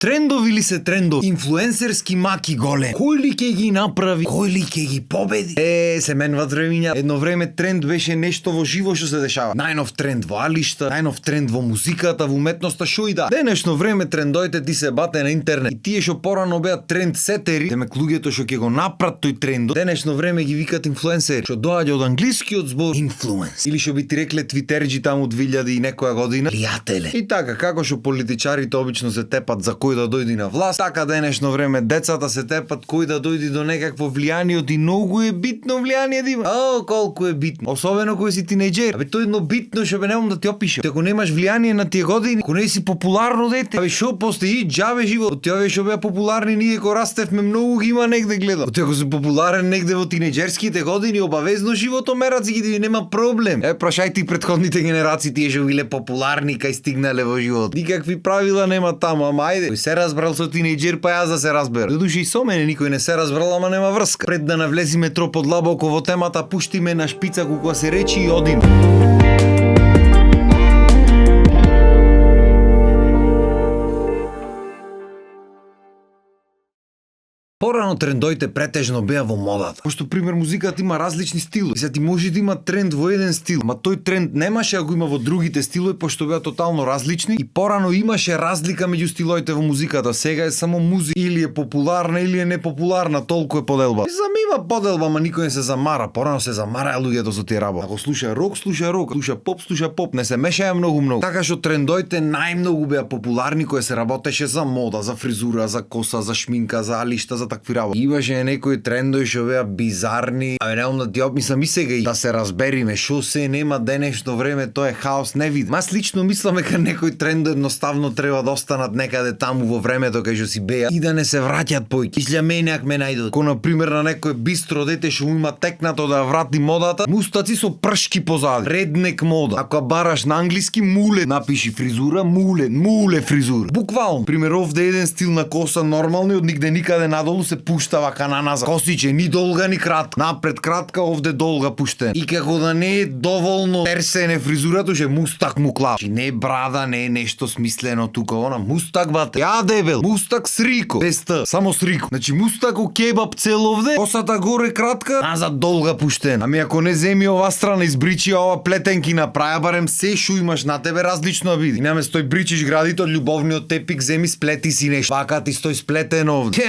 Трендови ли се трендови? Инфлуенсерски маки голем. Кој ли ќе ги направи? Кој ли ќе ги победи? Се менват времиња. Едно време тренд беше нешто во живо што се дешава. Најнов тренд во алишта, најнов тренд во музиката, во уметноста, шо и да. Денешно време трендоите ти се бате на интернет. И тие што порано беа тренд сетери, демек луѓето што ќе го направат тој тренд, денешно време ги викаат инфлуенсери, што доаѓа од англискиот збор influence. Или што би ти рекле твитерџи таму 2000 и некоја година, пријателе. И така, како што политичарите обично се тепат за кој да дојди на власт, така денешно време децата се тепат кој да дојди до некакво влијание и многу е битно влијание да има. Колку е битно. Особено кога си тинејџер. Тоа е едно битно што немам да ти опишам. Ако немаш влијание на тие години, ако не си популарно дете, шо постои џабе живот. Од тие што беа популарни ние кога растевме многу ги има негде гледам. Од ако си популарен негде во тинејџерските години, обавезно живото мерат си ги нема проблем. Прашај ти претходните генерации тие што биле популарни кај стигнале во живот. Никакви правила нема таму, ама ајде. Се разбрал со тинејџер, па јас да се разберам. Додуше и со мене никој не се разбрал, ама нема врска. Пред да навлезиме троподлабоко во темата, пуштиме на шпица кога се речи и одиме. Порано трендоите претежно беа во модата. Пошто пример музиката има различни стилови. Сега ти може да има тренд во еден стил, ма тој тренд немаше да го има во другите стилови пошто беа тотално различни и порано имаше разлика меѓу стилоите во музиката. Сега е само музика или е популарна или е непопуларна, толку е поделба. И замива поделба, ма никој не се замара. Порано се замараа луѓето со тие работи. Ако слуша рок, слуша поп, не се мешаја многу. Така што трендоите најмногу беа популарни кога се работеше за мода, за фризура, за коса, за шминка, за алишта, за такви работи. Имаше некои трендови што беа бизарни. Немам да ти описам и сега и да се разбериме шо се нема денешно време, тоа е хаос невиден. Мас лично мислам дека некои трендови едноставно треба да останат некаде таму во времето кај што си беа и да не се враќаат појќе. Исля менеак ме најдат. Ко на пример на некој бистро дете што му има текнато да врати модата, мустаци со пршки позади. Реднек мода. Ако бараш на англиски муле, напиши фризура, муле фризура. Буквално. Пример овде еден стил на коса нормални од нигде никаде надолу се пуштава кана назад. Косиче ни долга ни кратка. Напред кратка, овде долга пуштен. И како да не е доволно терсене фризурата, ше мустак му клав. Чи не е брада, не е нешто смислено тука, она мустак бате. Ја дебел, мустак с рико. Без т, само с рико. Значи мустак у кебаб цел овде, косата горе кратка, назад долга пуштен. Ами ако не земи ова страна, избричи ова плетенки направи, барем се шо имаш на тебе различно биде. И наместо тој бричиш градите од љубовниот тепик, земи сплети си нешто. Вака ти стои сплетено овде.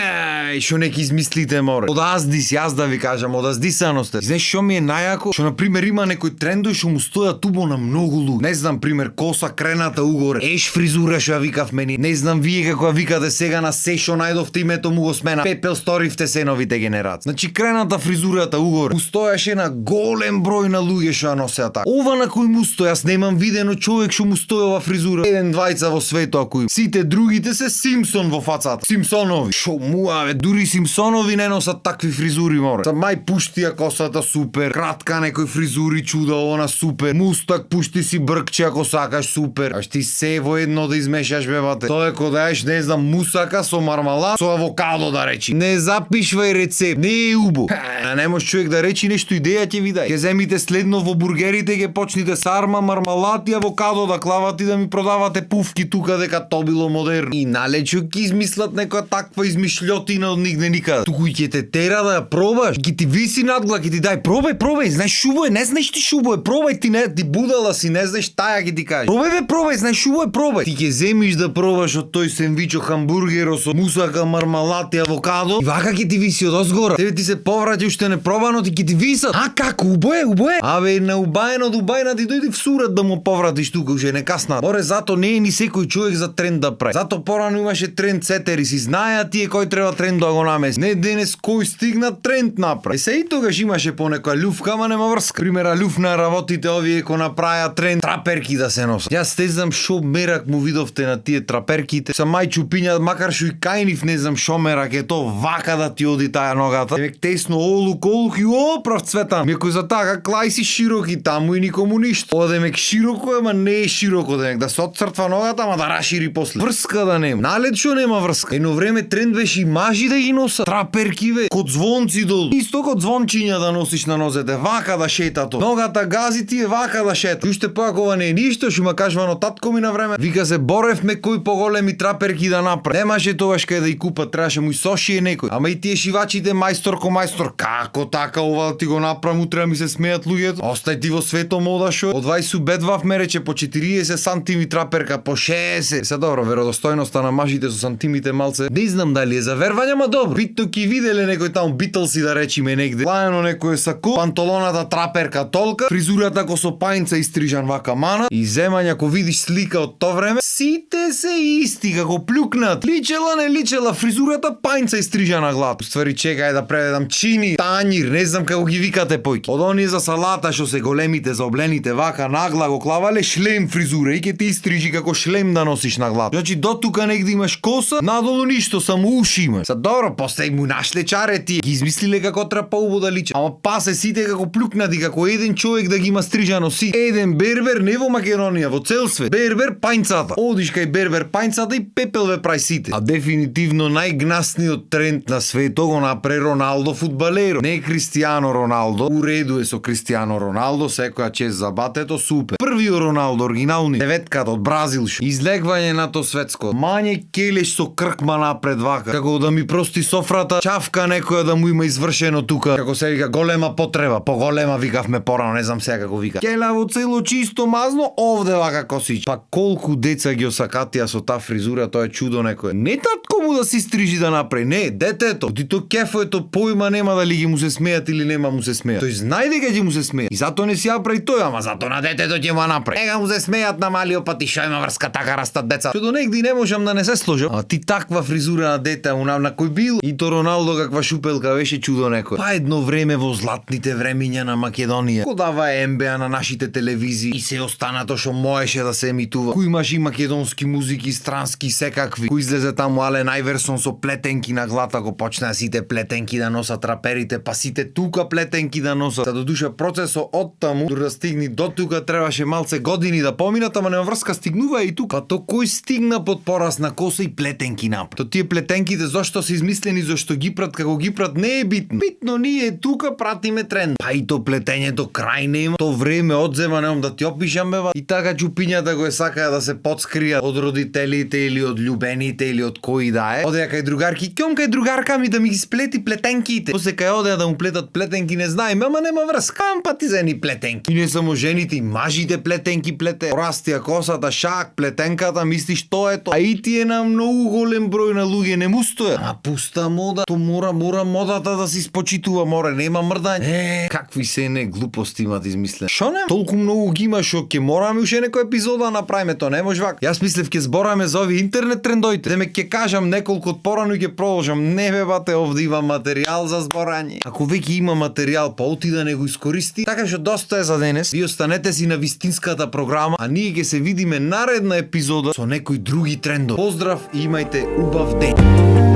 Шо неки измислите море. Од аздис, јас да ви кажам, од аздисаност. Знаеш шо ми е најако? Што на пример има некој трендови што му стојат тубо на многу луѓе. Не знам пример коса крената угоре. Фризура што ја викав мене. Не знам вие како ја викате сега на се што најдовте името му го смена. Пепел сторивте се новите генерации. Значи крената фризурата угоре. Му стоеше на голем број на луѓе што ја носеа така. Ова на кој му стои, јас немам видено човек што му стои ова фризура. Еден двајца во светот ако има. Сите другите се Симпсон во фацата. Симпсонови. Шо муаве, дури Симпсонови не носат такви фризури, море. Са мај пуштија косата супер, кратка некој фризури чуда она супер, мустак пушти си бркче ако сакаш супер. Аш ти се во едно да измешаш бебате. Тоа е кога даеш не знам мусака со мармалад, со авокадо да речи. Не запишвај рецепт, не е убо. Не може човек да речи нешто идеја ќе ви дај. Ќе земите следно во бургерите, ќе почнете сарма, мармалад и авокадо да клават и да ми продавате пуфки тука дека то било модерно. И налечу ќе измислат некоја таква измишлјотина од нигде никаде. Туку ќе те тера да ја пробаш, ќе ти виси надгла, ќе ти дај пробај, знаеш шубо е, не знаеш ти шубо е, пробај ти не, ти будала си, не знаеш таја ќе ти каже. Пробај, знаеш шубо е, пробај. Ти ќе земиш да пробаш од тој сендвичо хамбургеро со мусака, мармалад и авокадо. И вака ќе ти виси од озгора. Тебе ти се повраќа уште непробано, ти ќе ти висат. Како убо е? Абе на убајно од убајна ти дојди в сурат да му повратиш тука уште не касна. Море зато не е ни секој човек за тренд да прави. Зато порано имаше тренд сетери, си знаеа тие кој треба тренд да го намеси. Не денес кој стигна тренд направи. Се и тогаш имаше по некоја љуфка, ама нема врска. Примера љуфна работите овие кои направија тренд траперки да се носат. Јас не знам шо мерак му видовте на тие траперките. Са мај чупиња, макар што и кајнив не знам шо мерак е то, вака да ти оди таа ногата. Демек тесно олук и прав цветан. Меко за така клај си широки таму и никому ништо. Ова демек широко е, ама не е широко демек да се отцртва ногата, ама да рашири после. Врска да нема. Налет шо нема врска. Едно време тренд беше и мажи да ги носа траперки бе, код звонци долу. Исто код звончиња да носиш на нозете, вака да шетато. Ногата гази ти е вака да шета. Уште пак ова не е ништо, што ма кажувано татко ми на време. Вика се боревме кој поголеми траперки да направи. Немаше тогаш кај да и купат, требаше му и сошие некој. Ама и тие шивачите мајстор ко мајстор, како така ова ти го направам, утре ми се смеат луѓето. Остај ти во свето мода шо. Од 20 бедвав ме рече по 40 сантими траперка, по 60. Се добро, веродостојноста на мажите со сантимите малце. Не знам дали е за вервање, ма добро. Битно ки виделе некој таму Битлси да речиме негде. Лајано некој сако, панталоната траперка толка, фризурата ко со пајнца истрижан вака мана и земања ко видиш слика од тоа време, сите се исти како плюкнат. Личела не личела фризурата пајнца истрижана глад. Уствари чекај да преведам чини, тањир, не знам како ги викате појки. Од оние за салата што се големите заоблените вака нагла го клавале шлем фризура и ке ти истрижи како шлем да носиш на глад. Значи до тука негде имаш коса, надолу ништо, само уши има. Са добро, после му нашле чарети, ги измислиле како треба поубаво да личат. Ама пасе сите како плюкнати, како еден човек да ги има стрижано си. Еден бербер не во Македонија, во цел свет. Бербер пајнцата. Одиш кај бербер пајнцата и пепел ве прај сите. А дефинитивно најгнасниот тренд на светот го направи Роналдо фудбалеро. Не Кристијано Роналдо. У реду е со Кристијано Роналдо, секоја чест за батето, супер. Првиот Роналдо, оригинални, деветката од Бразил шо. Излегвање на то светско. Мање келеш со кркма напред вака. Како да ми прости софрата, чавка некоја да му има извршено тука. Како се вика голема потреба, поголема викавме порано, не знам сега како вика. Келаво цело чисто мазно, овде вака косич. Па колку деца ги осакатија со таа фризура, тоа е чудо некое. Не татко му да си стрижи да направи, не, детето. Дито кефоето појма нема дали ги му се смеат или нема му се смеат. Тој знае дека ќе му се смеат. И затоа не си ја прави тој, ама затоа на детето ќе му направи. Нега му се смеат на малиот пати, шо има врска така растат деца. Што до негде не можам да не се сложам. А ти таква фризура на дете, на кој бил? И то Роналдо каква шупелка беше чудо некој. Па едно време во златните времиња на Македонија. Кодава НБА на нашите телевизии и се останато што можеше да се емитува. Кој имаш и македонски музики, странски секакви. Кој излезе таму Ален Ајверсон со плетенки на глата, го почнаа сите плетенки да носат раперите, па сите тука плетенки да носат. Та додуше процесот од таму дури да стигни до тука требаше малце години да поминат, ама нема врска, стигнува и тука. Па то кој стигна под порасна коса и плетенки напред. То тие плетенките зошто се измислени, зошто ги прат како ги прат не е битно. Битно ние тука пратиме тренд. Па и то плетењето крај нема. То време одзема, немам да ти опишам бева. И така чупињата го сакаа да се подскријат од родителите или од љубените или од кои да е. Одеа кај другарки, ќом кај другарка ми да ми ги сплети плетенките. После кај одеа да му плетат плетенки, не знаеме, ама нема врска. Ам па ти зени плетенки. И не само жените, и мажите плетенки плете. Растија косата, шак, плетенката, мислиш тоа е тоа. А и тие на многу голем број на луѓе не му стоја. Ама пуста мода, то мора модата да се испочитува, мора, нема мрдање. Какви се не глупости имат измислен. Шо не? Толку многу ги има шо ќе мораме уште некој епизода да направиме, тоа не може вака. Јас мислев ќе збораме за овие интернет трендоите. Деме ќе кажам неколку од порано и ќе продолжам. Не бе бате, овде има материјал за зборање. Ако веќе има материјал, па оти да не го искористи. Така што доста е за денес. Ви останете си на вистинската програма, а ние ќе се видиме наредна епизода со некои други трендови. Поздрав и имајте убав ден.